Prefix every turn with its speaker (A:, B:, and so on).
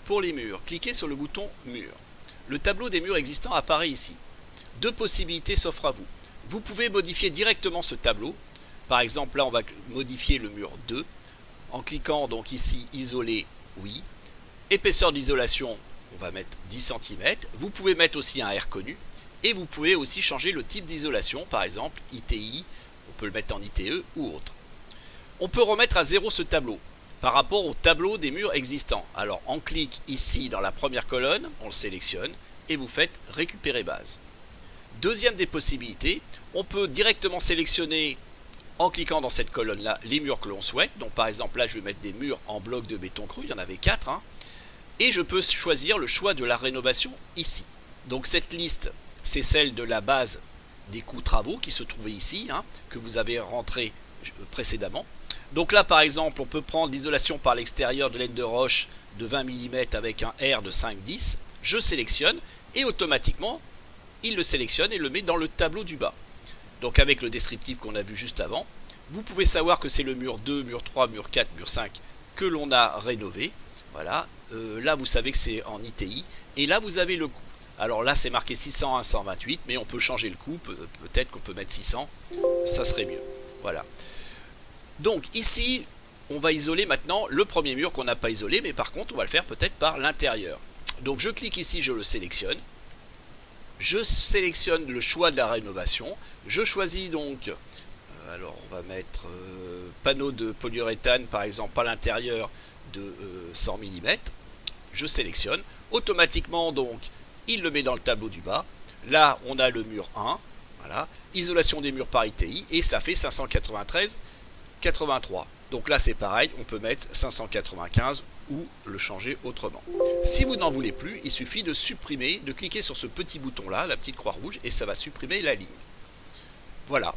A: Pour les murs, cliquez sur le bouton Mur. Le tableau des murs existants apparaît ici. Deux possibilités s'offrent à vous. Vous pouvez modifier directement ce tableau. Par exemple, là, on va modifier le mur 2 en cliquant donc ici Isoler, oui. Épaisseur d'isolation, on va mettre 10 cm. Vous pouvez mettre aussi un R connu. Et vous pouvez aussi changer le type d'isolation, par exemple ITI, on peut le mettre en ITE ou autre. On peut remettre à zéro ce tableau par rapport au tableau des murs existants. Alors on clique ici dans la première colonne, on le sélectionne et vous faites récupérer base. Deuxième des possibilités, on peut directement sélectionner en cliquant dans cette colonne là les murs que l'on souhaite. Donc par exemple là je vais mettre des murs en bloc de béton cru, il y en avait 4 et je peux choisir le choix de la rénovation ici. Donc cette liste, c'est celle de la base des coûts travaux qui se trouvait ici, que vous avez rentré précédemment. Donc là par exemple on peut prendre l'isolation par l'extérieur de laine de roche de 20 mm avec un R de 5,10, je sélectionne et automatiquement il le sélectionne et le met dans le tableau du bas. Donc avec le descriptif qu'on a vu juste avant, vous pouvez savoir que c'est le mur 2, mur 3, mur 4, mur 5 que l'on a rénové. Voilà, là vous savez que c'est en ITI et là vous avez le coût. Alors là c'est marqué 600 à 128, mais on peut changer le coût, peut-être qu'on peut mettre 600, ça serait mieux. Voilà. Donc ici, on va isoler maintenant le premier mur qu'on n'a pas isolé, mais par contre on va le faire peut-être par l'intérieur. Donc je clique ici, je le sélectionne. Je sélectionne le choix de la rénovation. Je choisis donc, alors on va mettre panneau de polyuréthane par exemple à l'intérieur de 100 mm. Je sélectionne. Automatiquement donc, il le met dans le tableau du bas. Là, on a le mur 1. Voilà. Isolation des murs par ITI. Et ça fait 593,83. Donc là, c'est pareil. On peut mettre 595 ou le changer autrement. Si vous n'en voulez plus, il suffit de supprimer, de cliquer sur ce petit bouton-là, la petite croix rouge, et ça va supprimer la ligne. Voilà.